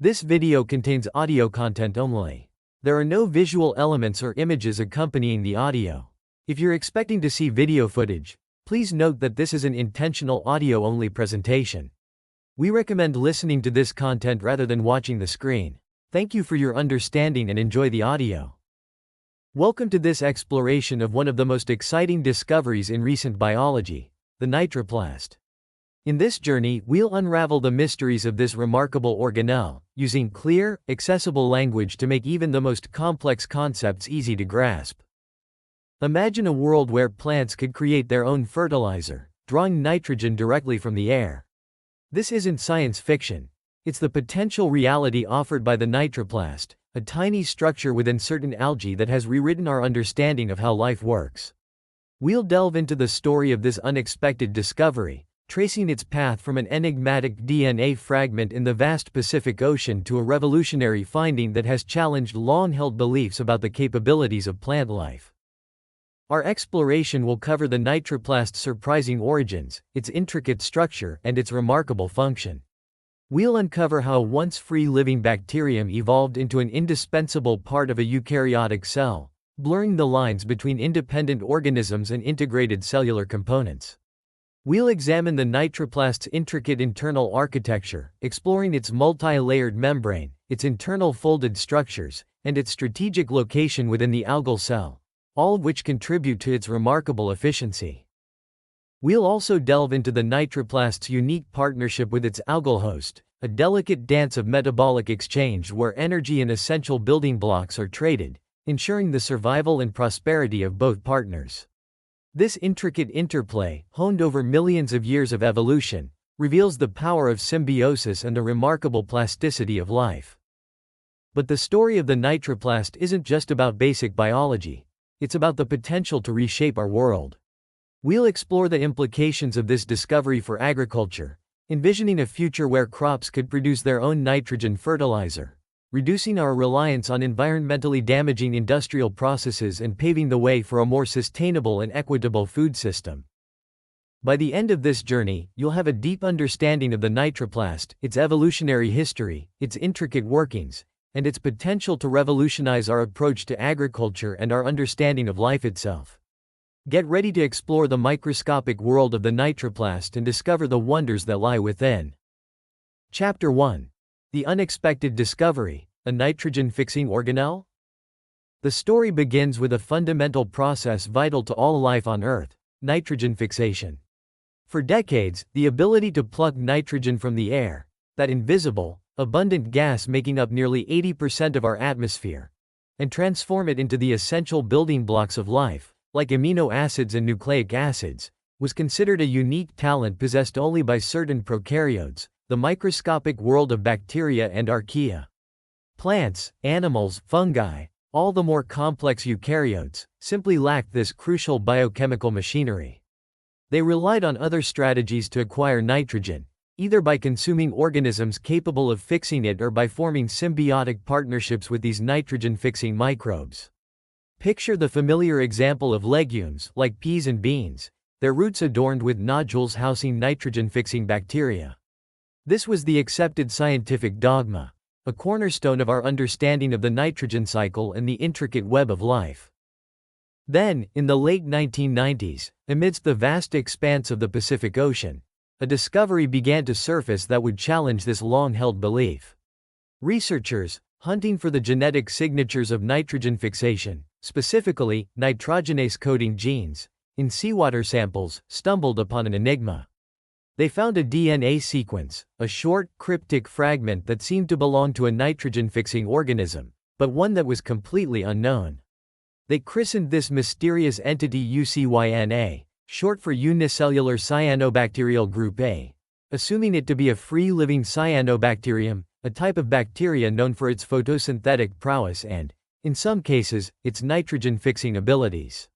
This video contains audio content only. There are no visual elements or images accompanying the audio. If you're expecting to see video footage, please note that this is an intentional audio-only presentation. We recommend listening to this content rather than watching the screen. Thank you for your understanding and enjoy the audio. Welcome to this exploration of one of the most exciting discoveries in recent biology, the nitroplast. In this journey, we'll unravel the mysteries of this remarkable organelle, using clear, accessible language to make even the most complex concepts easy to grasp. Imagine a world where plants could create their own fertilizer, drawing nitrogen directly from the air. This isn't science fiction. It's the potential reality offered by the nitroplast, a tiny structure within certain algae that has rewritten our understanding of how life works. We'll delve into the story of this unexpected discovery, tracing its path from an enigmatic DNA fragment in the vast Pacific Ocean to a revolutionary finding that has challenged long-held beliefs about the capabilities of plant life. Our exploration will cover the nitroplast's surprising origins, its intricate structure, and its remarkable function. We'll uncover how a once free-living bacterium evolved into an indispensable part of a eukaryotic cell, blurring the lines between independent organisms and integrated cellular components. We'll examine the nitroplast's intricate internal architecture, exploring its multi-layered membrane, its internal folded structures, and its strategic location within the algal cell, all of which contribute to its remarkable efficiency. We'll also delve into the nitroplast's unique partnership with its algal host, a delicate dance of metabolic exchange where energy and essential building blocks are traded, ensuring the survival and prosperity of both partners. This intricate interplay, honed over millions of years of evolution, reveals the power of symbiosis and the remarkable plasticity of life. But the story of the nitroplast isn't just about basic biology. It's about the potential to reshape our world. We'll explore the implications of this discovery for agriculture, envisioning a future where crops could produce their own nitrogen fertilizer, reducing our reliance on environmentally damaging industrial processes and paving the way for a more sustainable and equitable food system. By the end of this journey, you'll have a deep understanding of the nitroplast, its evolutionary history, its intricate workings, and its potential to revolutionize our approach to agriculture and our understanding of life itself. Get ready to explore the microscopic world of the nitroplast and discover the wonders that lie within. Chapter 1. The unexpected discovery, a nitrogen-fixing organelle? The story begins with a fundamental process vital to all life on Earth, nitrogen fixation. For decades, the ability to pluck nitrogen from the air, that invisible, abundant gas making up nearly 80% of our atmosphere, and transform it into the essential building blocks of life, like amino acids and nucleic acids, was considered a unique talent possessed only by certain prokaryotes, the microscopic world of bacteria and archaea. Plants, animals, fungi, all the more complex eukaryotes, simply lacked this crucial biochemical machinery. They relied on other strategies to acquire nitrogen, either by consuming organisms capable of fixing it or by forming symbiotic partnerships with these nitrogen-fixing microbes. Picture the familiar example of legumes, like peas and beans, their roots adorned with nodules housing nitrogen-fixing bacteria. This was the accepted scientific dogma, a cornerstone of our understanding of the nitrogen cycle and the intricate web of life. Then, in the late 1990s, amidst the vast expanse of the Pacific Ocean, a discovery began to surface that would challenge this long-held belief. Researchers, hunting for the genetic signatures of nitrogen fixation, specifically nitrogenase-coding genes, in seawater samples, stumbled upon an enigma. They found a DNA sequence, a short, cryptic fragment that seemed to belong to a nitrogen-fixing organism, but one that was completely unknown. They christened this mysterious entity UCYNA, short for unicellular cyanobacterial group A, assuming it to be a free-living cyanobacterium, a type of bacteria known for its photosynthetic prowess and, in some cases, its nitrogen-fixing abilities.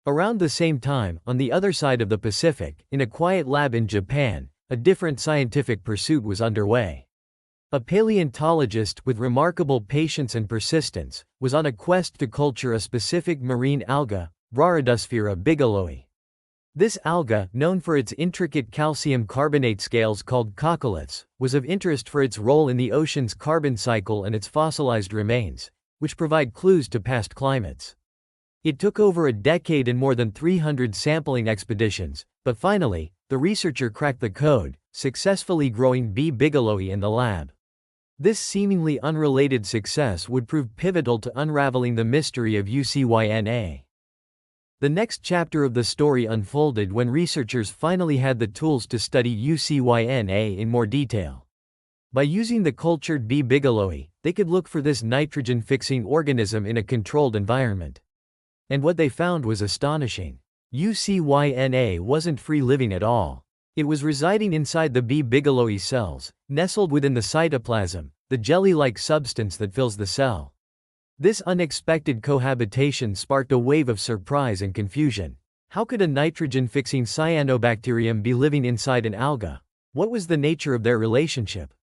Around the same time, on the other side of the Pacific, in a quiet lab in Japan, a different scientific pursuit was underway. A paleontologist with remarkable patience and persistence was on a quest to culture a specific marine alga, Rharidosphera bigelowii. This alga, known for its intricate calcium carbonate scales called coccoliths, was of interest for its role in the ocean's carbon cycle and its fossilized remains, which provide clues to past climates. It took over a decade and more than 300 sampling expeditions, but finally, the researcher cracked the code, successfully growing B. bigelowii in the lab. This seemingly unrelated success would prove pivotal to unraveling the mystery of UCYNA. The next chapter of the story unfolded when researchers finally had the tools to study UCYNA in more detail. By using the cultured B. bigelowii, they could look for this nitrogen-fixing organism in a controlled environment. And what they found was astonishing. UCYNA wasn't free-living at all. It was residing inside the B. bigelowii cells, nestled within the cytoplasm, the jelly-like substance that fills the cell. This unexpected cohabitation sparked a wave of surprise and confusion. How could a nitrogen-fixing cyanobacterium be living inside an alga? What was the nature of their relationship?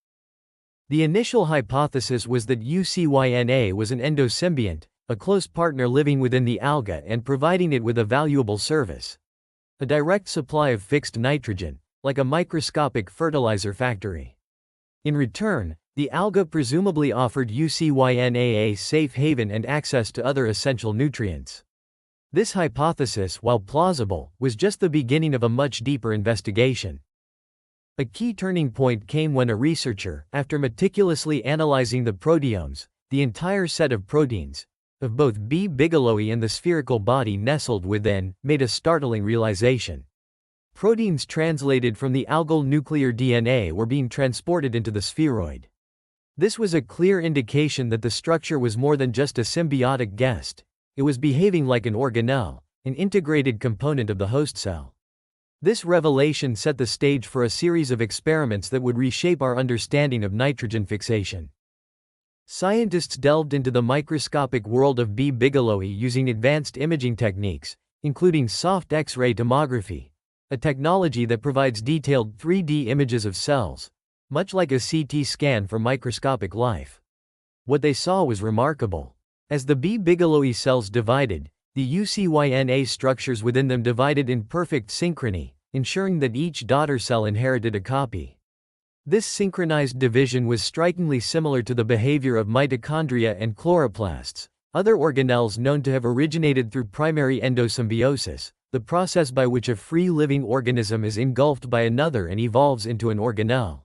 The initial hypothesis was that UCYNA was an endosymbiont, a close partner living within the alga and providing it with a valuable service. A direct supply of fixed nitrogen, like a microscopic fertilizer factory. In return, the alga presumably offered UCYNA a safe haven and access to other essential nutrients. This hypothesis, while plausible, was just the beginning of a much deeper investigation. A key turning point came when a researcher, after meticulously analyzing the proteomes, the entire set of proteins, of both B. bigelowii and the spherical body nestled within, made a startling realization. Proteins translated from the algal nuclear DNA were being transported into the spheroid. This was a clear indication that the structure was more than just a symbiotic guest. It was behaving like an organelle, an integrated component of the host cell. This revelation set the stage for a series of experiments that would reshape our understanding of nitrogen fixation. Scientists delved into the microscopic world of B. bigelowii using advanced imaging techniques, including soft X-ray tomography, a technology that provides detailed 3D images of cells, much like a CT scan for microscopic life. What they saw was remarkable. As the B. bigelowii cells divided, the UCYNA structures within them divided in perfect synchrony, ensuring that each daughter cell inherited a copy. This synchronized division was strikingly similar to the behavior of mitochondria and chloroplasts, other organelles known to have originated through primary endosymbiosis, the process by which a free-living organism is engulfed by another and evolves into an organelle.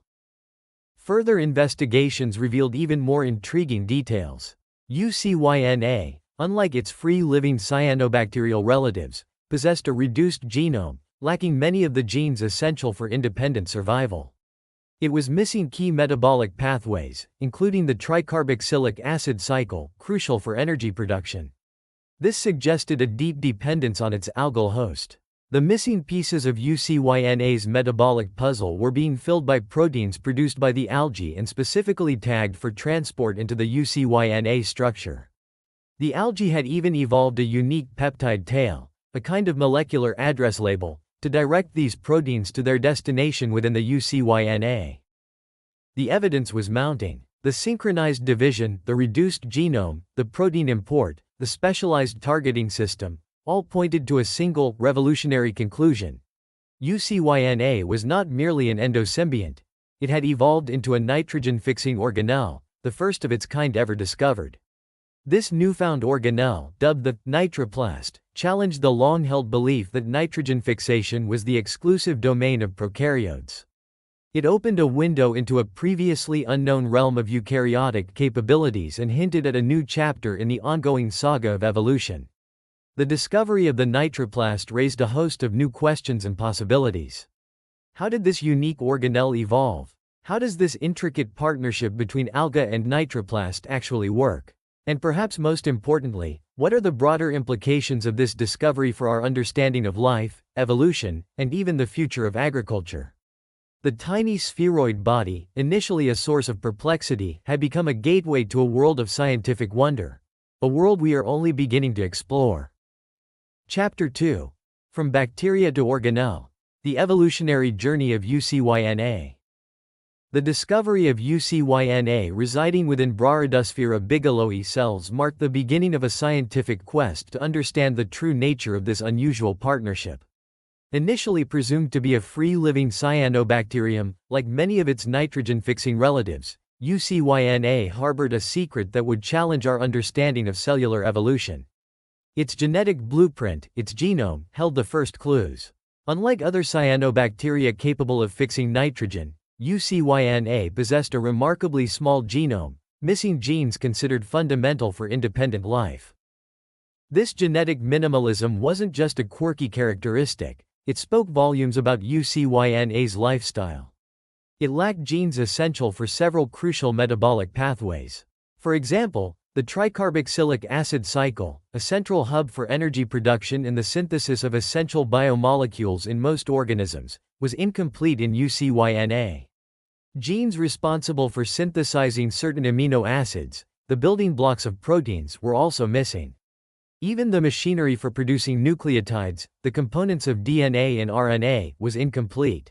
Further investigations revealed even more intriguing details. UCYNA, unlike its free-living cyanobacterial relatives, possessed a reduced genome, lacking many of the genes essential for independent survival. It was missing key metabolic pathways, including the tricarboxylic acid cycle, crucial for energy production. This suggested a deep dependence on its algal host. The missing pieces of UCYNA's metabolic puzzle were being filled by proteins produced by the algae and specifically tagged for transport into the UCYNA structure. The algae had even evolved a unique peptide tail, a kind of molecular address label, to direct these proteins to their destination within the UCYNA. The evidence was mounting. The synchronized division, the reduced genome, the protein import, the specialized targeting system, all pointed to a single, revolutionary conclusion. UCYNA was not merely an endosymbiont. It had evolved into a nitrogen-fixing organelle, the first of its kind ever discovered. This newfound organelle, dubbed the Nitroplast, challenged the long-held belief that nitrogen fixation was the exclusive domain of prokaryotes. It opened a window into a previously unknown realm of eukaryotic capabilities and hinted at a new chapter in the ongoing saga of evolution. The discovery of the Nitroplast raised a host of new questions and possibilities. How did this unique organelle evolve? How does this intricate partnership between alga and Nitroplast actually work? And perhaps most importantly, what are the broader implications of this discovery for our understanding of life, evolution, and even the future of agriculture? The tiny spheroid body, initially a source of perplexity, had become a gateway to a world of scientific wonder. A world we are only beginning to explore. Chapter 2. From Bacteria to Organelle. The Evolutionary Journey of UCYNA. The discovery of UCYNA residing within Brahydosphera bigelowii cells marked the beginning of a scientific quest to understand the true nature of this unusual partnership. Initially presumed to be a free-living cyanobacterium, like many of its nitrogen-fixing relatives, UCYNA harbored a secret that would challenge our understanding of cellular evolution. Its genetic blueprint, its genome, held the first clues. Unlike other cyanobacteria capable of fixing nitrogen, UCYNA possessed a remarkably small genome, missing genes considered fundamental for independent life. This genetic minimalism wasn't just a quirky characteristic, it spoke volumes about UCYNA's lifestyle. It lacked genes essential for several crucial metabolic pathways. For example, the tricarboxylic acid cycle, a central hub for energy production and the synthesis of essential biomolecules in most organisms, was incomplete in UCYNA. Genes responsible for synthesizing certain amino acids, the building blocks of proteins, were also missing. Even the machinery for producing nucleotides, the components of DNA and RNA, was incomplete.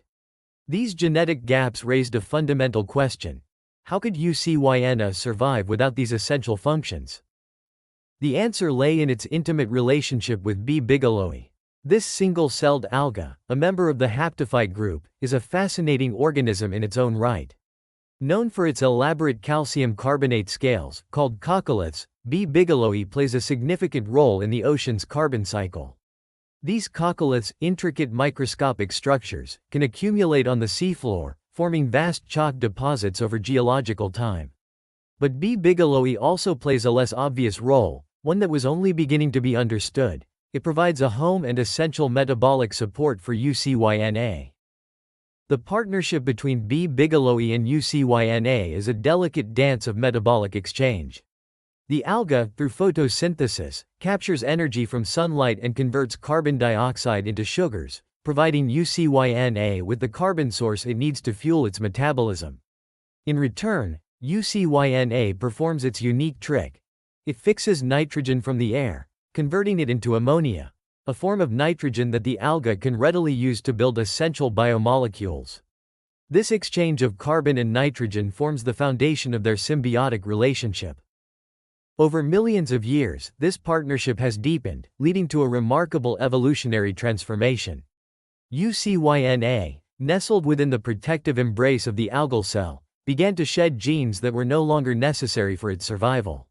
These genetic gaps raised a fundamental question. How could UCYNA survive without these essential functions? The answer lay in its intimate relationship with B. bigelowii. This single-celled alga, a member of the haptophyte group, is a fascinating organism in its own right. Known for its elaborate calcium carbonate scales, called coccoliths, B. bigelowii plays a significant role in the ocean's carbon cycle. These coccoliths, intricate microscopic structures, can accumulate on the seafloor, forming vast chalk deposits over geological time. But B. bigelowii also plays a less obvious role, one that was only beginning to be understood. It provides a home and essential metabolic support for UCYNA. The partnership between B. bigelowii and UCYNA is a delicate dance of metabolic exchange. The alga, through photosynthesis, captures energy from sunlight and converts carbon dioxide into sugars, providing UCYNA with the carbon source it needs to fuel its metabolism. In return, UCYNA performs its unique trick. It fixes nitrogen from the air, converting it into ammonia, a form of nitrogen that the alga can readily use to build essential biomolecules. This exchange of carbon and nitrogen forms the foundation of their symbiotic relationship. Over millions of years, this partnership has deepened, leading to a remarkable evolutionary transformation. UCYNA, nestled within the protective embrace of the algal cell, began to shed genes that were no longer necessary for its survival.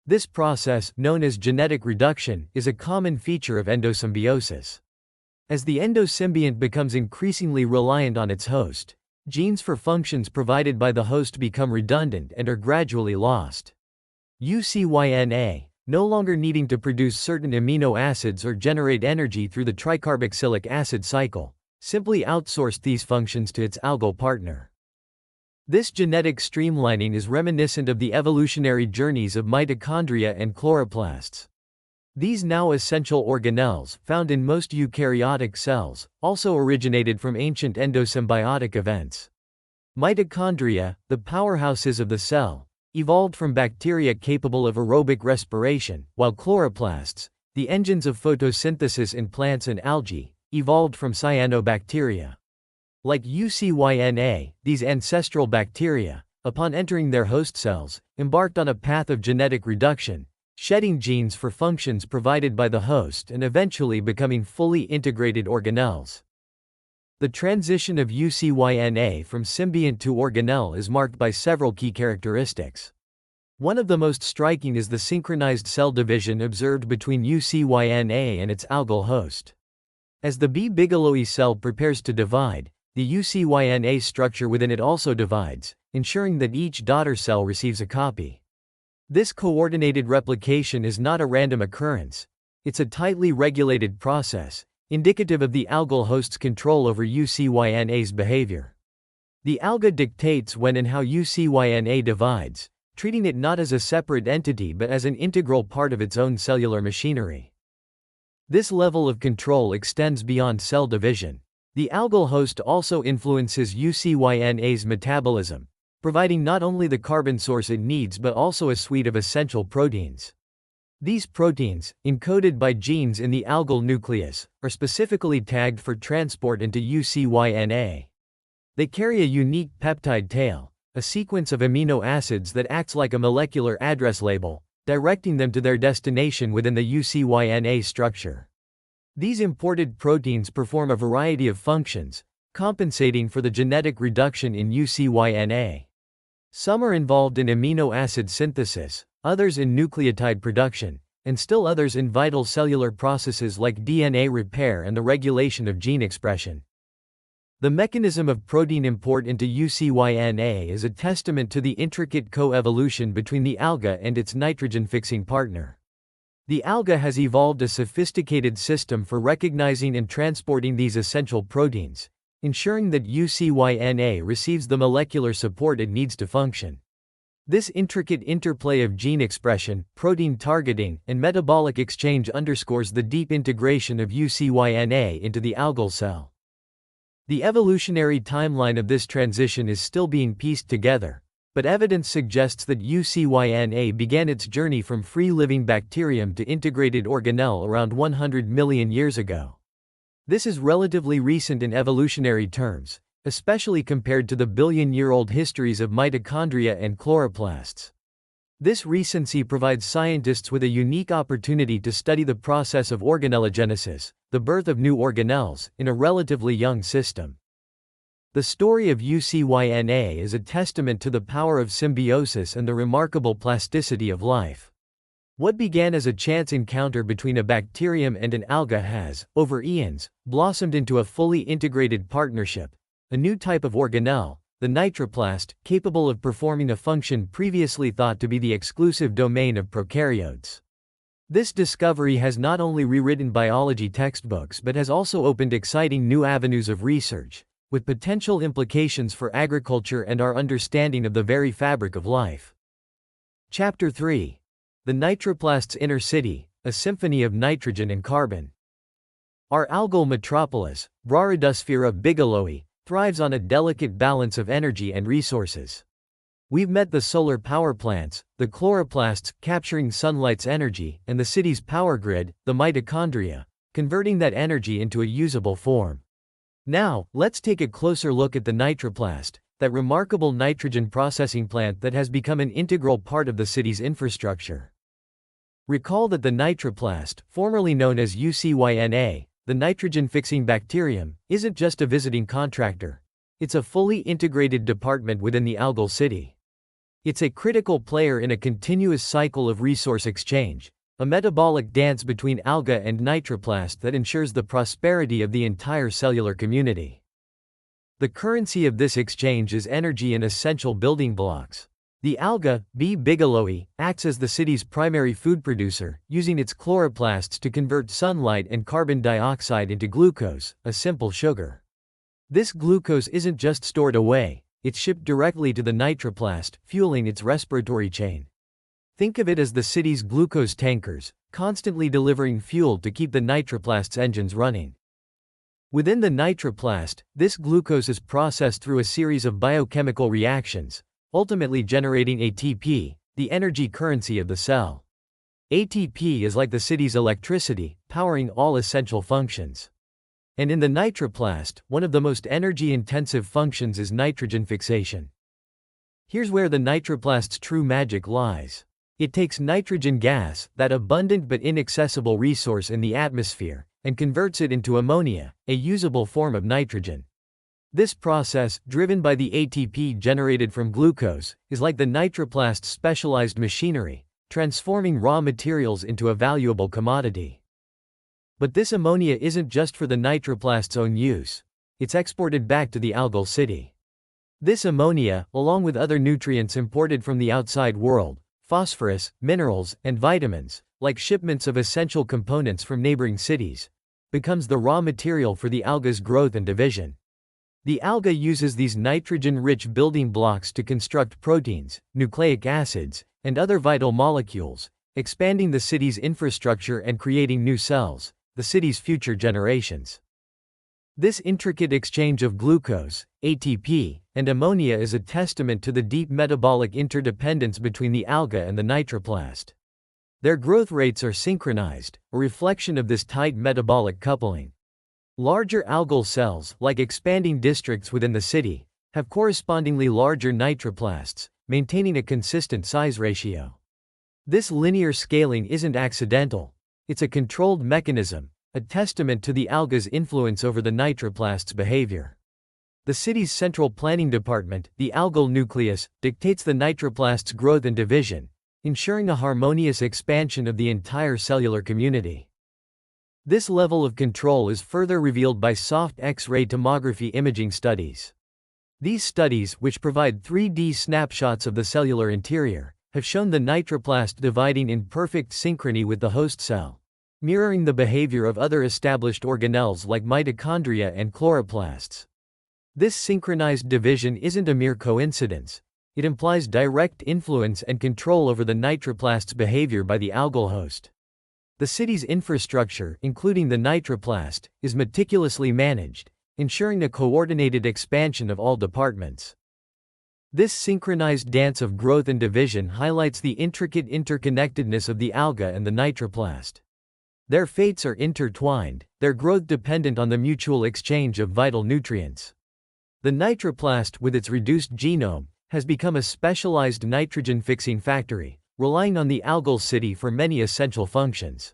This process, known as genetic reduction, is a common feature of endosymbiosis. As the endosymbiont becomes increasingly reliant on its host, genes for functions provided by the host become redundant and are gradually lost. UCYNA, no longer needing to produce certain amino acids or generate energy through the tricarboxylic acid cycle, simply outsourced these functions to its algal partner. This genetic streamlining is reminiscent of the evolutionary journeys of mitochondria and chloroplasts. These now essential organelles, found in most eukaryotic cells, also originated from ancient endosymbiotic events. Mitochondria, the powerhouses of the cell, evolved from bacteria capable of aerobic respiration, while chloroplasts, the engines of photosynthesis in plants and algae, evolved from cyanobacteria. Like UCYNA, these ancestral bacteria, upon entering their host cells, embarked on a path of genetic reduction, shedding genes for functions provided by the host and eventually becoming fully integrated organelles. The transition of UCYNA from symbiont to organelle is marked by several key characteristics. One of the most striking is the synchronized cell division observed between UCYNA and its algal host. As the B. bigelowii cell prepares to divide, the UCYNA structure within it also divides, ensuring that each daughter cell receives a copy. This coordinated replication is not a random occurrence. It's a tightly regulated process, indicative of the algal host's control over UCYNA's behavior. The alga dictates when and how UCYNA divides, treating it not as a separate entity but as an integral part of its own cellular machinery. This level of control extends beyond cell division. The algal host also influences UCYNA's metabolism, providing not only the carbon source it needs but also a suite of essential proteins. These proteins, encoded by genes in the algal nucleus, are specifically tagged for transport into UCYNA. They carry a unique peptide tail, a sequence of amino acids that acts like a molecular address label, directing them to their destination within the UCYNA structure. These imported proteins perform a variety of functions, compensating for the genetic reduction in UCYNA. Some are involved in amino acid synthesis, others in nucleotide production, and still others in vital cellular processes like DNA repair and the regulation of gene expression. The mechanism of protein import into UCYNA is a testament to the intricate co-evolution between the alga and its nitrogen-fixing partner. The alga has evolved a sophisticated system for recognizing and transporting these essential proteins, ensuring that UCYNA receives the molecular support it needs to function. This intricate interplay of gene expression, protein targeting, and metabolic exchange underscores the deep integration of UCYNA into the algal cell. The evolutionary timeline of this transition is still being pieced together, but evidence suggests that UCYNA began its journey from free-living bacterium to integrated organelle around 100 million years ago. This is relatively recent in evolutionary terms, especially compared to the billion-year-old histories of mitochondria and chloroplasts. This recency provides scientists with a unique opportunity to study the process of organellogenesis, the birth of new organelles, in a relatively young system. The story of UCYNA is a testament to the power of symbiosis and the remarkable plasticity of life. What began as a chance encounter between a bacterium and an alga has, over eons, blossomed into a fully integrated partnership, a new type of organelle, the nitroplast, capable of performing a function previously thought to be the exclusive domain of prokaryotes. This discovery has not only rewritten biology textbooks but has also opened exciting new avenues of research, with potential implications for agriculture and our understanding of the very fabric of life. Chapter 3. The Nitroplast's Inner City, a Symphony of Nitrogen and Carbon. Our algal metropolis, Brahridusphera bigelowii, thrives on a delicate balance of energy and resources. We've met the solar power plants, the chloroplasts, capturing sunlight's energy, and the city's power grid, the mitochondria, converting that energy into a usable form. Now, let's take a closer look at the nitroplast, that remarkable nitrogen processing plant that has become an integral part of the city's infrastructure. Recall that the nitroplast, formerly known as UCYNA, the nitrogen-fixing bacterium, isn't just a visiting contractor. It's a fully integrated department within the algal city. It's a critical player in a continuous cycle of resource exchange, a metabolic dance between alga and nitroplast that ensures the prosperity of the entire cellular community. The currency of this exchange is energy and essential building blocks. The alga, B. bigelowii, acts as the city's primary food producer, using its chloroplasts to convert sunlight and carbon dioxide into glucose, a simple sugar. This glucose isn't just stored away, it's shipped directly to the nitroplast, fueling its respiratory chain. Think of it as the city's glucose tankers, constantly delivering fuel to keep the nitroplast's engines running. Within the nitroplast, this glucose is processed through a series of biochemical reactions, ultimately generating ATP, the energy currency of the cell. ATP is like the city's electricity, powering all essential functions. And in the nitroplast, one of the most energy-intensive functions is nitrogen fixation. Here's where the nitroplast's true magic lies. It takes nitrogen gas, that abundant but inaccessible resource in the atmosphere, and converts it into ammonia, a usable form of nitrogen. This process, driven by the ATP generated from glucose, is like the nitroplast's specialized machinery, transforming raw materials into a valuable commodity. But this ammonia isn't just for the nitroplast's own use. It's exported back to the algal city. This ammonia, along with other nutrients imported from the outside world, phosphorus, minerals, and vitamins, like shipments of essential components from neighboring cities, becomes the raw material for the alga's growth and division. The alga uses these nitrogen-rich building blocks to construct proteins, nucleic acids, and other vital molecules, expanding the city's infrastructure and creating new cells, the city's future generations. This intricate exchange of glucose, ATP, and ammonia is a testament to the deep metabolic interdependence between the alga and the nitroplast. Their growth rates are synchronized, a reflection of this tight metabolic coupling. Larger algal cells, like expanding districts within the city, have correspondingly larger nitroplasts, maintaining a consistent size ratio. This linear scaling isn't accidental. It's a controlled mechanism, a testament to the algae's influence over the nitroplast's behavior. The city's central planning department, the algal nucleus, dictates the nitroplast's growth and division, ensuring a harmonious expansion of the entire cellular community. This level of control is further revealed by soft X-ray tomography imaging studies. These studies, which provide 3D snapshots of the cellular interior, have shown the nitroplast dividing in perfect synchrony with the host cell, mirroring the behavior of other established organelles like mitochondria and chloroplasts. This synchronized division isn't a mere coincidence. It implies direct influence and control over the nitroplast's behavior by the algal host. The city's infrastructure, including the nitroplast, is meticulously managed, ensuring a coordinated expansion of all departments. This synchronized dance of growth and division highlights the intricate interconnectedness of the alga and the nitroplast. Their fates are intertwined, their growth dependent on the mutual exchange of vital nutrients. The nitroplast, with its reduced genome, has become a specialized nitrogen-fixing factory, relying on the algal city for many essential functions.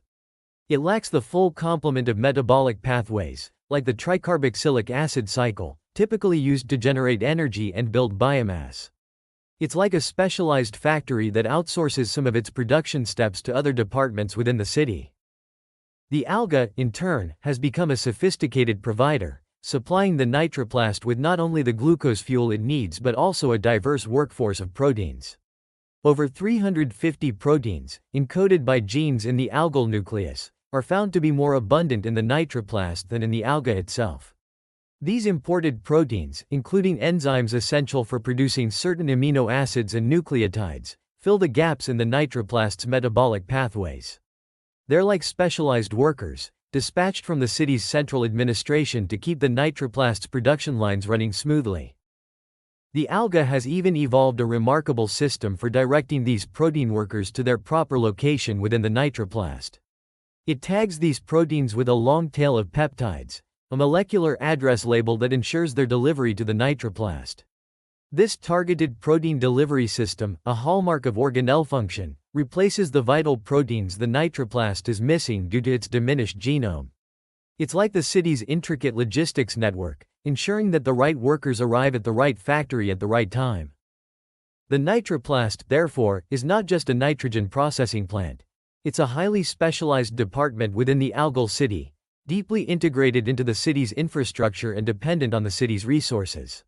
It lacks the full complement of metabolic pathways, like the tricarboxylic acid cycle, typically used to generate energy and build biomass. It's like a specialized factory that outsources some of its production steps to other departments within the city. The alga, in turn, has become a sophisticated provider, supplying the nitroplast with not only the glucose fuel it needs but also a diverse workforce of proteins. Over 350 proteins, encoded by genes in the algal nucleus, are found to be more abundant in the nitroplast than in the alga itself. These imported proteins, including enzymes essential for producing certain amino acids and nucleotides, fill the gaps in the nitroplast's metabolic pathways. They're like specialized workers, dispatched from the city's central administration to keep the nitroplast's production lines running smoothly. The alga has even evolved a remarkable system for directing these protein workers to their proper location within the nitroplast. It tags these proteins with a long tail of peptides, a molecular address label that ensures their delivery to the nitroplast. This targeted protein delivery system, a hallmark of organelle function, replaces the vital proteins the nitroplast is missing due to its diminished genome. It's like the city's intricate logistics network, ensuring that the right workers arrive at the right factory at the right time. The nitroplast, therefore, is not just a nitrogen processing plant. It's a highly specialized department within the algal city, deeply integrated into the city's infrastructure and dependent on the city's resources.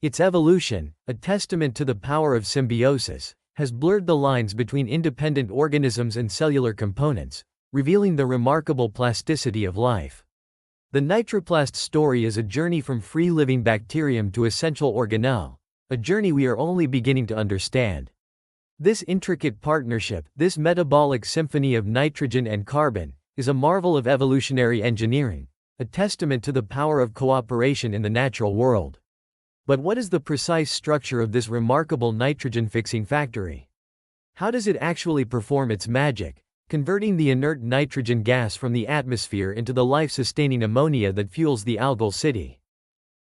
Its evolution, a testament to the power of symbiosis, has blurred the lines between independent organisms and cellular components, revealing the remarkable plasticity of life. The nitroplast story is a journey from free-living bacterium to essential organelle, a journey we are only beginning to understand. This intricate partnership, this metabolic symphony of nitrogen and carbon, is a marvel of evolutionary engineering, a testament to the power of cooperation in the natural world. But what is the precise structure of this remarkable nitrogen-fixing factory? How does it actually perform its magic, converting the inert nitrogen gas from the atmosphere into the life-sustaining ammonia that fuels the algal city?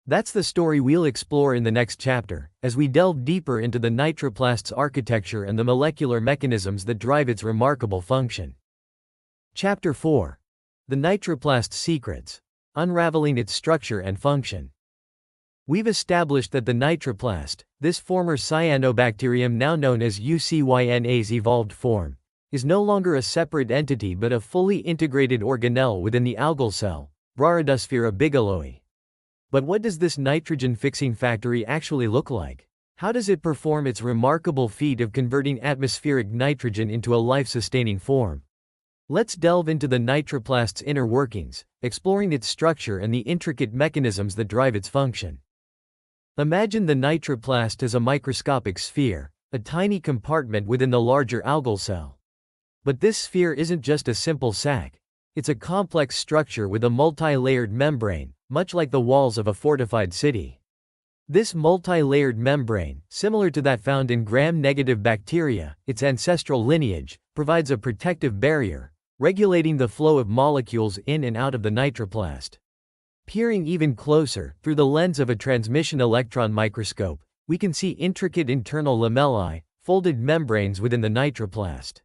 That's the story we'll explore in the next chapter, as we delve deeper into the nitroplast's architecture and the molecular mechanisms that drive its remarkable function. Chapter 4. The Nitroplast's Secrets. Unraveling its structure and function. We've established that the nitroplast, this former cyanobacterium now known as UCYNA's evolved form, is no longer a separate entity but a fully integrated organelle within the algal cell, Brachiosphaera bigelowii. But what does this nitrogen-fixing factory actually look like? How does it perform its remarkable feat of converting atmospheric nitrogen into a life-sustaining form? Let's delve into the nitroplast's inner workings, exploring its structure and the intricate mechanisms that drive its function. Imagine the nitroplast as a microscopic sphere, a tiny compartment within the larger algal cell. But this sphere isn't just a simple sac. It's a complex structure with a multi-layered membrane, much like the walls of a fortified city. This multi-layered membrane, similar to that found in gram-negative bacteria, its ancestral lineage, provides a protective barrier, regulating the flow of molecules in and out of the nitroplast. Peering even closer, through the lens of a transmission electron microscope, we can see intricate internal lamellae, folded membranes within the nitroplast.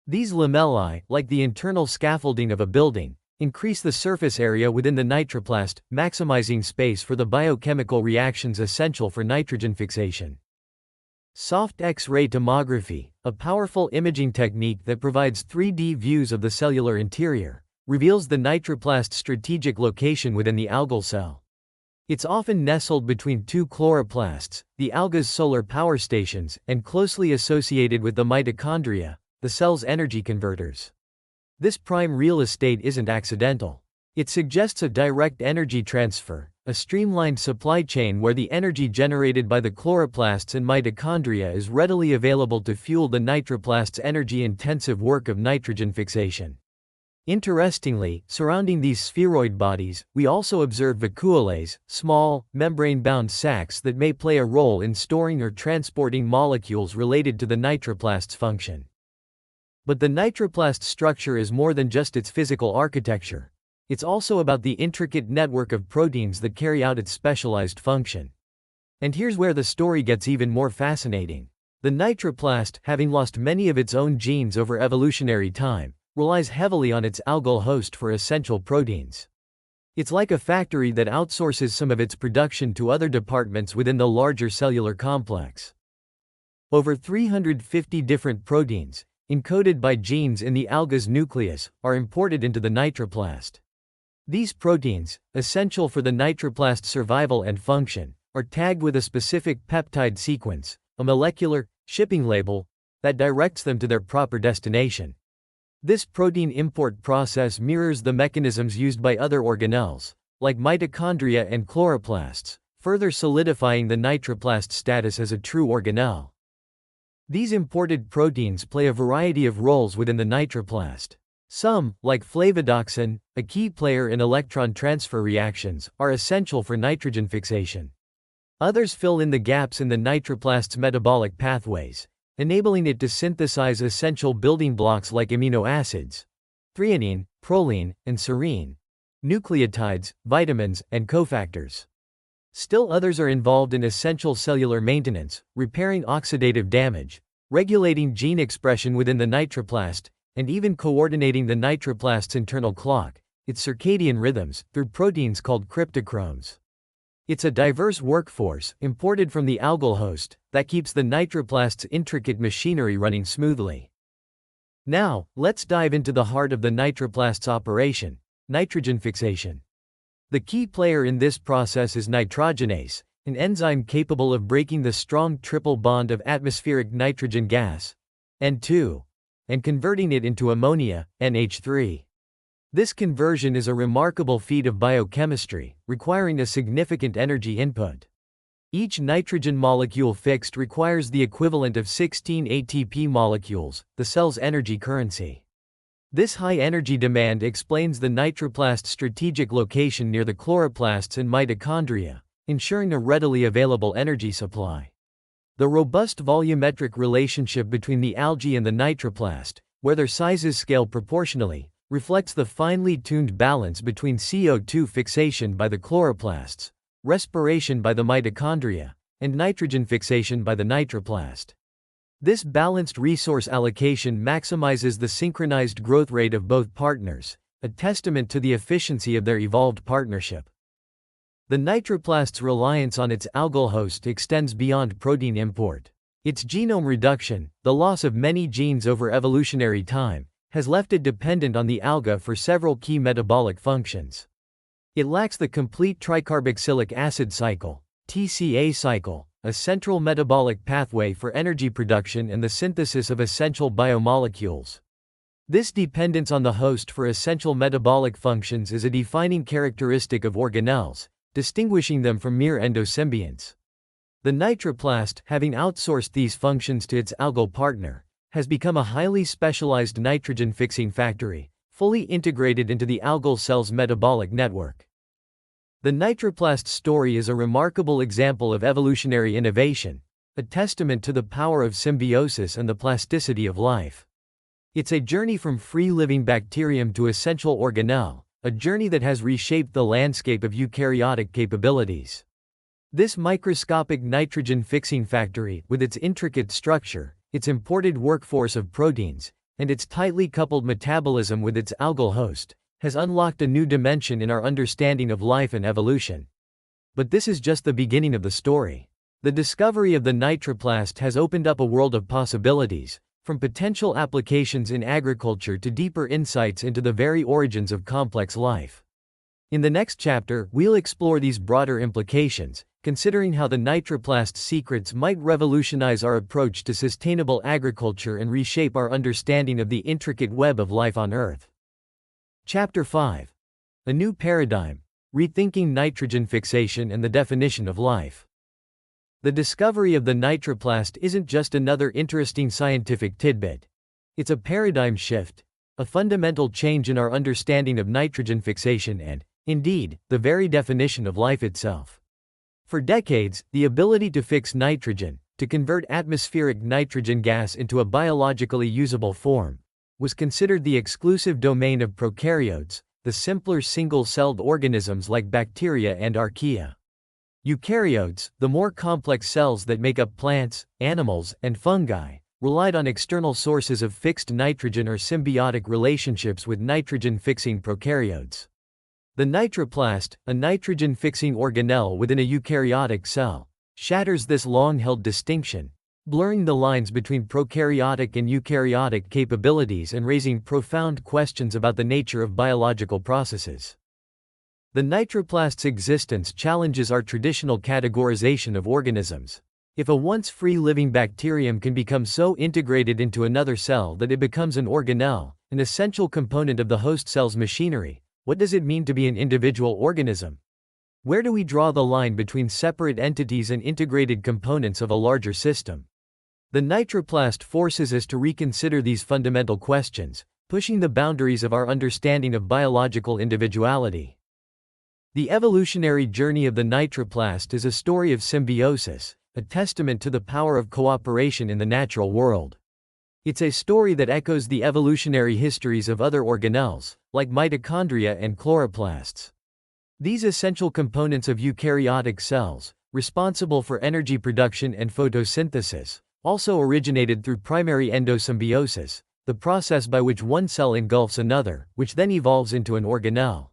These lamellae, like the internal scaffolding of a building, Increase the surface area within the nitroplast, maximizing space for the biochemical reactions essential for nitrogen fixation. Soft X-ray tomography, a powerful imaging technique that provides 3D views of the cellular interior, reveals the nitroplast's strategic location within the algal cell. It's often nestled between two chloroplasts, the algae's solar power stations, and closely associated with the mitochondria, the cell's energy converters. This prime real estate isn't accidental. It suggests a direct energy transfer, a streamlined supply chain where the energy generated by the chloroplasts and mitochondria is readily available to fuel the nitroplast's energy-intensive work of nitrogen fixation. Interestingly, surrounding these spheroid bodies, we also observe vacuoles, small, membrane-bound sacs that may play a role in storing or transporting molecules related to the nitroplast's function. But the nitroplast structure is more than just its physical architecture. It's also about the intricate network of proteins that carry out its specialized function. And here's where the story gets even more fascinating. The nitroplast, having lost many of its own genes over evolutionary time, relies heavily on its algal host for essential proteins. It's like a factory that outsources some of its production to other departments within the larger cellular complex. Over 350 different proteins, encoded by genes in the alga's nucleus, are imported into the nitroplast. These proteins, essential for the nitroplast's survival and function, are tagged with a specific peptide sequence, a molecular shipping label, that directs them to their proper destination. This protein import process mirrors the mechanisms used by other organelles, like mitochondria and chloroplasts, further solidifying the nitroplast's status as a true organelle. These imported proteins play a variety of roles within the nitroplast. Some, like flavodoxin, a key player in electron transfer reactions, are essential for nitrogen fixation. Others fill in the gaps in the nitroplast's metabolic pathways, enabling it to synthesize essential building blocks like amino acids, threonine, proline, and serine, nucleotides, vitamins, and cofactors. Still others are involved in essential cellular maintenance, repairing oxidative damage, regulating gene expression within the nitroplast, and even coordinating the nitroplast's internal clock, its circadian rhythms, through proteins called cryptochromes. It's a diverse workforce, imported from the algal host, that keeps the nitroplast's intricate machinery running smoothly. Now, let's dive into the heart of the nitroplast's operation: nitrogen fixation. The key player in this process is nitrogenase, an enzyme capable of breaking the strong triple bond of atmospheric nitrogen gas, N2, and converting it into ammonia, NH3. This conversion is a remarkable feat of biochemistry, requiring a significant energy input. Each nitrogen molecule fixed requires the equivalent of 16 ATP molecules, the cell's energy currency. This high energy demand explains the nitroplast's strategic location near the chloroplasts and mitochondria, ensuring a readily available energy supply. The robust volumetric relationship between the algae and the nitroplast, where their sizes scale proportionally, reflects the finely tuned balance between CO2 fixation by the chloroplasts, respiration by the mitochondria, and nitrogen fixation by the nitroplast. This balanced resource allocation maximizes the synchronized growth rate of both partners, a testament to the efficiency of their evolved partnership. The nitroplast's reliance on its algal host extends beyond protein import. Its genome reduction, the loss of many genes over evolutionary time, has left it dependent on the alga for several key metabolic functions. It lacks the complete tricarboxylic acid cycle, TCA cycle, a central metabolic pathway for energy production and the synthesis of essential biomolecules. This dependence on the host for essential metabolic functions is a defining characteristic of organelles, distinguishing them from mere endosymbionts. The nitroplast, having outsourced these functions to its algal partner, has become a highly specialized nitrogen-fixing factory, fully integrated into the algal cell's metabolic network. The nitroplast story is a remarkable example of evolutionary innovation, a testament to the power of symbiosis and the plasticity of life. It's a journey from free-living bacterium to essential organelle, a journey that has reshaped the landscape of eukaryotic capabilities. This microscopic nitrogen-fixing factory, with its intricate structure, its imported workforce of proteins, and its tightly coupled metabolism with its algal host, has unlocked a new dimension in our understanding of life and evolution. But this is just the beginning of the story. The discovery of the nitroplast has opened up a world of possibilities, from potential applications in agriculture to deeper insights into the very origins of complex life. In the next chapter, we'll explore these broader implications, considering how the nitroplast's secrets might revolutionize our approach to sustainable agriculture and reshape our understanding of the intricate web of life on Earth. Chapter 5. A New Paradigm: Rethinking Nitrogen Fixation and the Definition of Life. The discovery of the nitroplast isn't just another interesting scientific tidbit. It's a paradigm shift, a fundamental change in our understanding of nitrogen fixation and, indeed, the very definition of life itself. For decades, the ability to fix nitrogen, to convert atmospheric nitrogen gas into a biologically usable form, was considered the exclusive domain of prokaryotes, the simpler single-celled organisms like bacteria and archaea. Eukaryotes, the more complex cells that make up plants, animals, and fungi, relied on external sources of fixed nitrogen or symbiotic relationships with nitrogen-fixing prokaryotes. The nitroplast, a nitrogen-fixing organelle within a eukaryotic cell, shatters this long-held distinction, blurring the lines between prokaryotic and eukaryotic capabilities and raising profound questions about the nature of biological processes. The nitroplast's existence challenges our traditional categorization of organisms. If a once free-living bacterium can become so integrated into another cell that it becomes an organelle, an essential component of the host cell's machinery, what does it mean to be an individual organism? Where do we draw the line between separate entities and integrated components of a larger system? The nitroplast forces us to reconsider these fundamental questions, pushing the boundaries of our understanding of biological individuality. The evolutionary journey of the nitroplast is a story of symbiosis, a testament to the power of cooperation in the natural world. It's a story that echoes the evolutionary histories of other organelles, like mitochondria and chloroplasts. These essential components of eukaryotic cells, responsible for energy production and photosynthesis, also originated through primary endosymbiosis, the process by which one cell engulfs another, which then evolves into an organelle.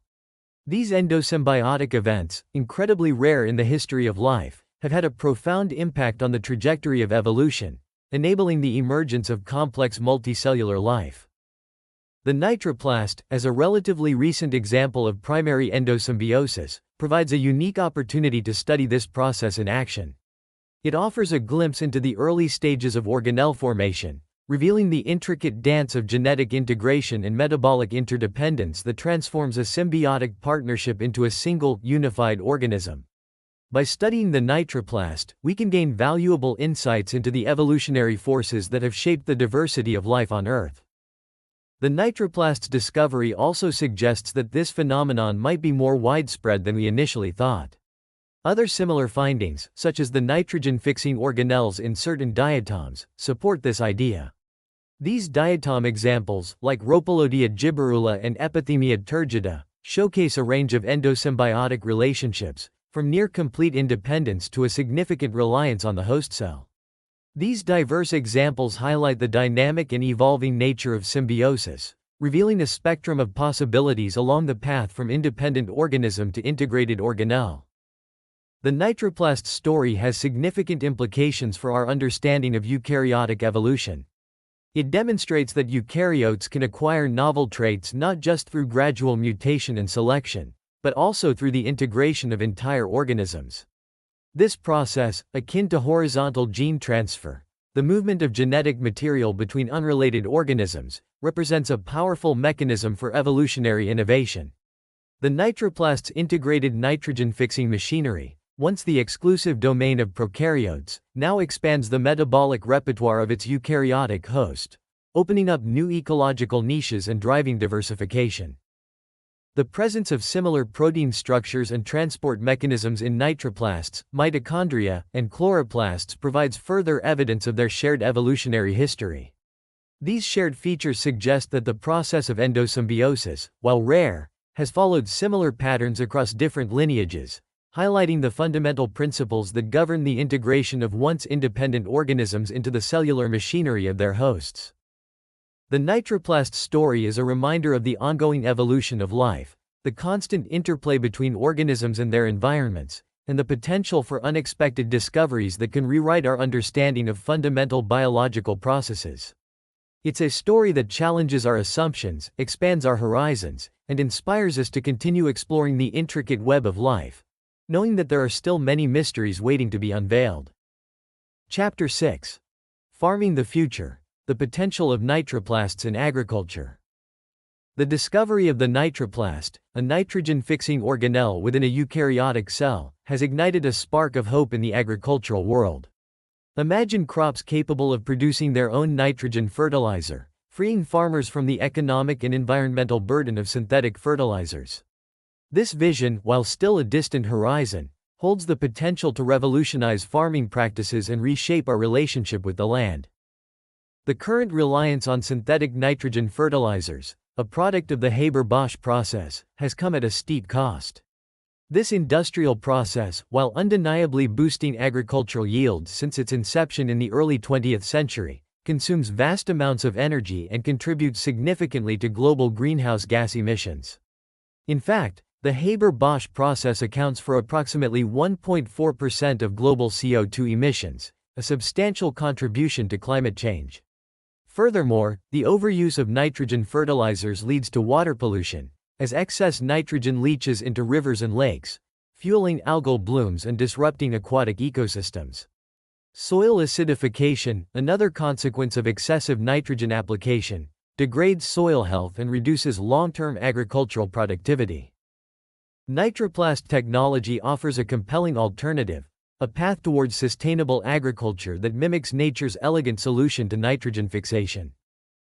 These endosymbiotic events, incredibly rare in the history of life, have had a profound impact on the trajectory of evolution, enabling the emergence of complex multicellular life. The nitroplast, as a relatively recent example of primary endosymbiosis, provides a unique opportunity to study this process in action. It offers a glimpse into the early stages of organelle formation, revealing the intricate dance of genetic integration and metabolic interdependence that transforms a symbiotic partnership into a single, unified organism. By studying the nitroplast, we can gain valuable insights into the evolutionary forces that have shaped the diversity of life on Earth. The nitroplast's discovery also suggests that this phenomenon might be more widespread than we initially thought. Other similar findings, such as the nitrogen-fixing organelles in certain diatoms, support this idea. These diatom examples, like Rhopalodia gibberula and Epithemia turgida, showcase a range of endosymbiotic relationships, from near-complete independence to a significant reliance on the host cell. These diverse examples highlight the dynamic and evolving nature of symbiosis, revealing a spectrum of possibilities along the path from independent organism to integrated organelle. The nitroplast story has significant implications for our understanding of eukaryotic evolution. It demonstrates that eukaryotes can acquire novel traits not just through gradual mutation and selection, but also through the integration of entire organisms. This process, akin to horizontal gene transfer, the movement of genetic material between unrelated organisms, represents a powerful mechanism for evolutionary innovation. The nitroplast's integrated nitrogen-fixing machinery, once the exclusive domain of prokaryotes, now expands the metabolic repertoire of its eukaryotic host, opening up new ecological niches and driving diversification. The presence of similar protein structures and transport mechanisms in nitroplasts, mitochondria, and chloroplasts provides further evidence of their shared evolutionary history. These shared features suggest that the process of endosymbiosis, while rare, has followed similar patterns across different lineages, highlighting the fundamental principles that govern the integration of once independent organisms into the cellular machinery of their hosts. The Nitroplast story is a reminder of the ongoing evolution of life, the constant interplay between organisms and their environments, and the potential for unexpected discoveries that can rewrite our understanding of fundamental biological processes. It's a story that challenges our assumptions, expands our horizons, and inspires us to continue exploring the intricate web of life, knowing that there are still many mysteries waiting to be unveiled. Chapter 6. Farming the Future. The Potential of Nitroplasts in Agriculture. The discovery of the nitroplast, a nitrogen-fixing organelle within a eukaryotic cell, has ignited a spark of hope in the agricultural world. Imagine crops capable of producing their own nitrogen fertilizer, freeing farmers from the economic and environmental burden of synthetic fertilizers. This vision, while still a distant horizon, holds the potential to revolutionize farming practices and reshape our relationship with the land. The current reliance on synthetic nitrogen fertilizers, a product of the Haber-Bosch process, has come at a steep cost. This industrial process, while undeniably boosting agricultural yields since its inception in the early 20th century, consumes vast amounts of energy and contributes significantly to global greenhouse gas emissions. In fact, the Haber-Bosch process accounts for approximately 1.4% of global CO2 emissions, a substantial contribution to climate change. Furthermore, the overuse of nitrogen fertilizers leads to water pollution, as excess nitrogen leaches into rivers and lakes, fueling algal blooms and disrupting aquatic ecosystems. Soil acidification, another consequence of excessive nitrogen application, degrades soil health and reduces long-term agricultural productivity. Nitroplast technology offers a compelling alternative, a path towards sustainable agriculture that mimics nature's elegant solution to nitrogen fixation.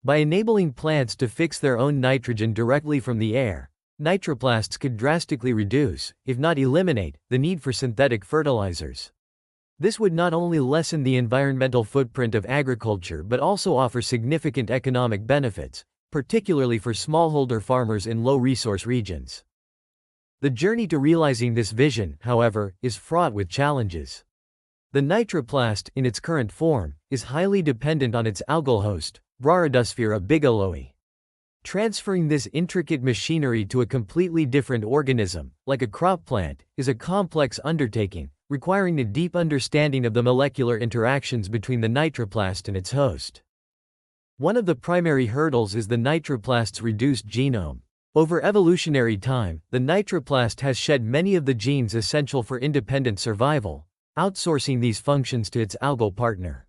By enabling plants to fix their own nitrogen directly from the air, nitroplasts could drastically reduce, if not eliminate, the need for synthetic fertilizers. This would not only lessen the environmental footprint of agriculture but also offer significant economic benefits, particularly for smallholder farmers in low-resource regions. The journey to realizing this vision, however, is fraught with challenges. The nitroplast, in its current form, is highly dependent on its algal host, Brahydosphera bigelowii. Transferring this intricate machinery to a completely different organism, like a crop plant, is a complex undertaking, requiring a deep understanding of the molecular interactions between the nitroplast and its host. One of the primary hurdles is the nitroplast's reduced genome. Over evolutionary time, the nitroplast has shed many of the genes essential for independent survival, outsourcing these functions to its algal partner.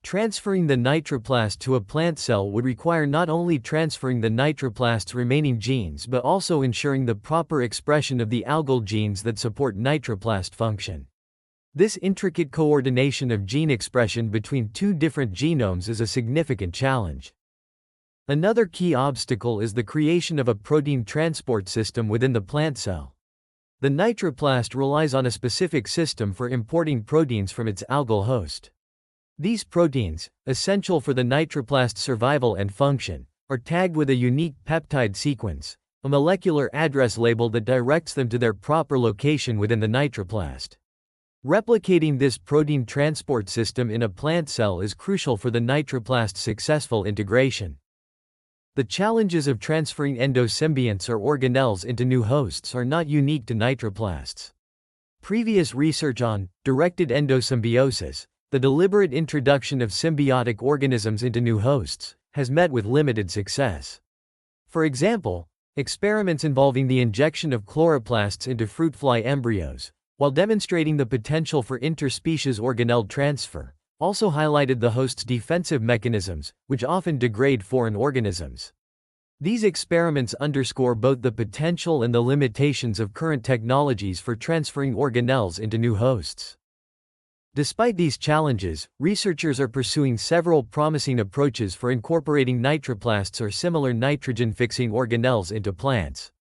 Transferring the nitroplast to a plant cell would require not only transferring the nitroplast's remaining genes but also ensuring the proper expression of the algal genes that support nitroplast function. This intricate coordination of gene expression between two different genomes is a significant challenge. Another key obstacle is the creation of a protein transport system within the plant cell. The nitroplast relies on a specific system for importing proteins from its algal host. These proteins, essential for the nitroplast's survival and function, are tagged with a unique peptide sequence, a molecular address label that directs them to their proper location within the nitroplast. Replicating this protein transport system in a plant cell is crucial for the nitroplast's successful integration. The challenges of transferring endosymbionts or organelles into new hosts are not unique to nitroplasts. Previous research on directed endosymbiosis, the deliberate introduction of symbiotic organisms into new hosts, has met with limited success. For example, experiments involving the injection of chloroplasts into fruit fly embryos, while demonstrating the potential for interspecies organelle transfer, also highlighted the host's defensive mechanisms, which often degrade foreign organisms. These experiments underscore both the potential and the limitations of current technologies for transferring organelles into new hosts. Despite these challenges, researchers are pursuing several promising approaches for incorporating nitroplasts or similar nitrogen-fixing organelles into plants.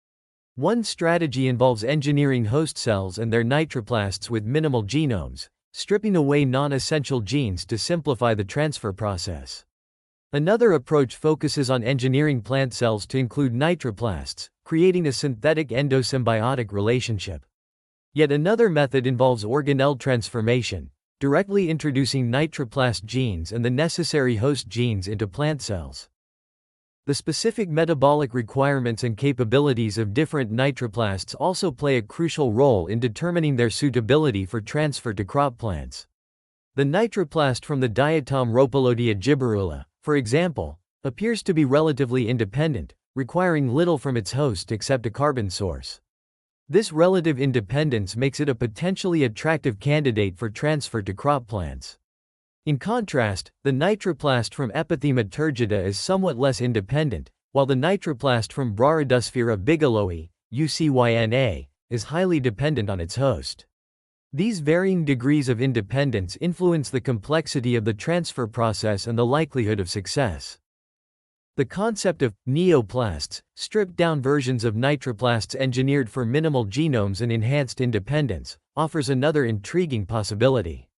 One strategy involves engineering host cells and their nitroplasts with minimal genomes, stripping away non-essential genes to simplify the transfer process. Another approach focuses on engineering plant cells to include nitroplasts, creating a synthetic endosymbiotic relationship. Yet another method involves organelle transformation, directly introducing nitroplast genes and the necessary host genes into plant cells. The specific metabolic requirements and capabilities of different nitroplasts also play a crucial role in determining their suitability for transfer to crop plants. The nitroplast from the diatom Rhopalodia gibberula, for example, appears to be relatively independent, requiring little from its host except a carbon source. This relative independence makes it a potentially attractive candidate for transfer to crop plants. In contrast, the nitroplast from Epithema turgida is somewhat less independent, while the nitroplast from Brahydusphera bigelowii, UCYNA, is highly dependent on its host. These varying degrees of independence influence the complexity of the transfer process and the likelihood of success. The concept of neoplasts, stripped-down versions of nitroplasts engineered for minimal genomes and enhanced independence, offers another intriguing possibility.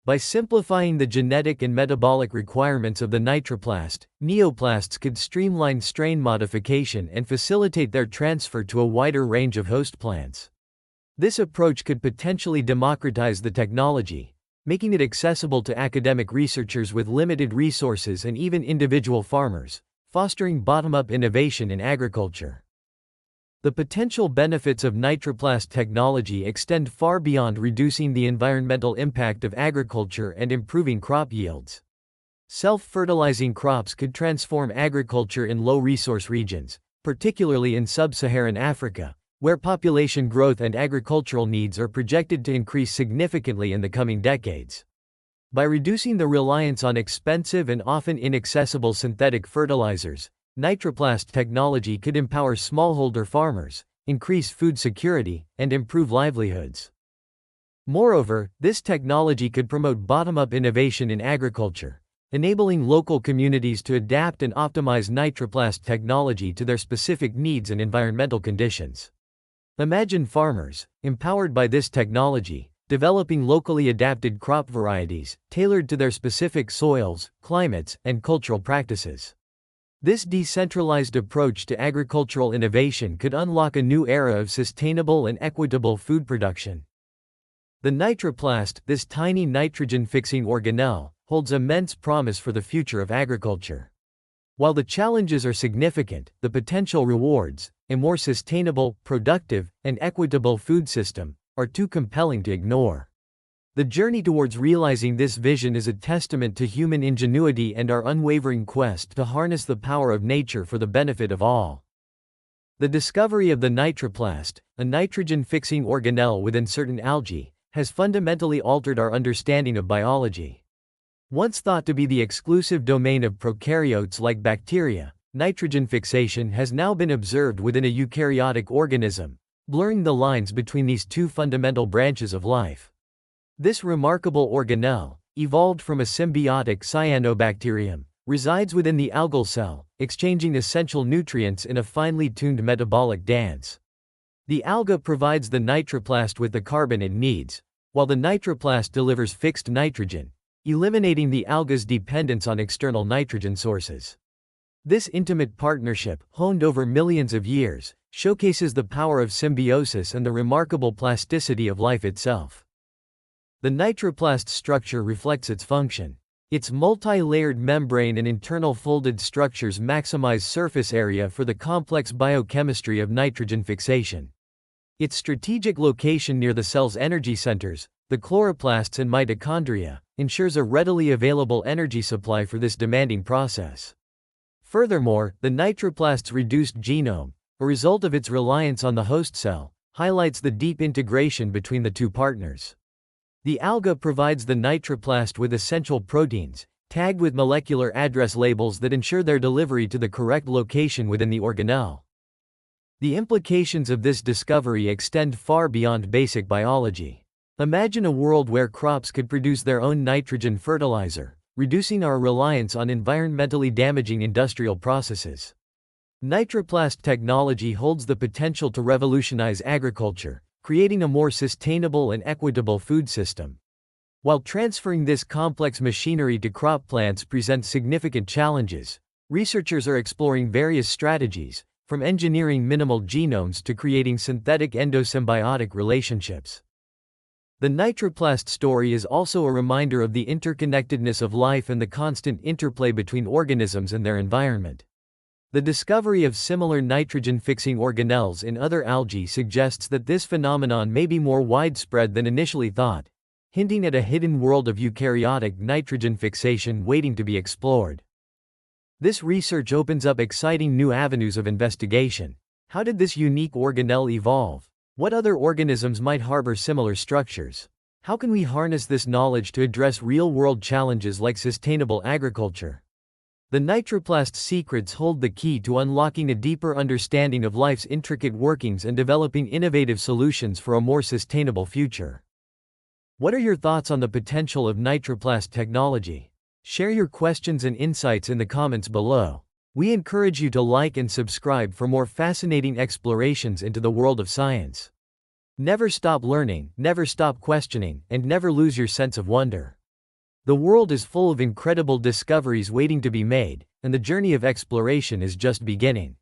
By simplifying the genetic and metabolic requirements of the nitroplast, neoplasts could streamline strain modification and facilitate their transfer to a wider range of host plants. This approach could potentially democratize the technology, making it accessible to academic researchers with limited resources and even individual farmers, fostering bottom-up innovation in agriculture. The potential benefits of nitroplast technology extend far beyond reducing the environmental impact of agriculture and improving crop yields. Self-fertilizing crops could transform agriculture in low-resource regions, particularly in sub-Saharan Africa, where population growth and agricultural needs are projected to increase significantly in the coming decades. By reducing the reliance on expensive and often inaccessible synthetic fertilizers, nitroplast technology could empower smallholder farmers, increase food security, and improve livelihoods. Moreover, this technology could promote bottom-up innovation in agriculture, enabling local communities to adapt and optimize nitroplast technology to their specific needs and environmental conditions. Imagine farmers, empowered by this technology, developing locally adapted crop varieties, tailored to their specific soils, climates, and cultural practices. This decentralized approach to agricultural innovation could unlock a new era of sustainable and equitable food production. The nitroplast, this tiny nitrogen-fixing organelle, holds immense promise for the future of agriculture. While the challenges are significant, the potential rewards, a more sustainable, productive, and equitable food system, are too compelling to ignore. The journey towards realizing this vision is a testament to human ingenuity and our unwavering quest to harness the power of nature for the benefit of all. The discovery of the nitroplast, a nitrogen-fixing organelle within certain algae, has fundamentally altered our understanding of biology. Once thought to be the exclusive domain of prokaryotes like bacteria, nitrogen fixation has now been observed within a eukaryotic organism, blurring the lines between these two fundamental branches of life. This remarkable organelle, evolved from a symbiotic cyanobacterium, resides within the algal cell, exchanging essential nutrients in a finely tuned metabolic dance. The alga provides the nitroplast with the carbon it needs, while the nitroplast delivers fixed nitrogen, eliminating the alga's dependence on external nitrogen sources. This intimate partnership, honed over millions of years, showcases the power of symbiosis and the remarkable plasticity of life itself. The nitroplast structure reflects its function. Its multi-layered membrane and internal folded structures maximize surface area for the complex biochemistry of nitrogen fixation. Its strategic location near the cell's energy centers, the chloroplasts and mitochondria, ensures a readily available energy supply for this demanding process. Furthermore, the nitroplast's reduced genome, a result of its reliance on the host cell, highlights the deep integration between the two partners. The alga provides the nitroplast with essential proteins, tagged with molecular address labels that ensure their delivery to the correct location within the organelle. The implications of this discovery extend far beyond basic biology. Imagine a world where crops could produce their own nitrogen fertilizer, reducing our reliance on environmentally damaging industrial processes. Nitroplast technology holds the potential to revolutionize agriculture, creating a more sustainable and equitable food system. While transferring this complex machinery to crop plants presents significant challenges, researchers are exploring various strategies, from engineering minimal genomes to creating synthetic endosymbiotic relationships. The nitroplast story is also a reminder of the interconnectedness of life and the constant interplay between organisms and their environment. The discovery of similar nitrogen-fixing organelles in other algae suggests that this phenomenon may be more widespread than initially thought, hinting at a hidden world of eukaryotic nitrogen fixation waiting to be explored. This research opens up exciting new avenues of investigation. How did this unique organelle evolve? What other organisms might harbor similar structures? How can we harness this knowledge to address real-world challenges like sustainable agriculture? The Nitroplast secrets hold the key to unlocking a deeper understanding of life's intricate workings and developing innovative solutions for a more sustainable future. What are your thoughts on the potential of Nitroplast technology? Share your questions and insights in the comments below. We encourage you to like and subscribe for more fascinating explorations into the world of science. Never stop learning, never stop questioning, and never lose your sense of wonder. The world is full of incredible discoveries waiting to be made, and the journey of exploration is just beginning.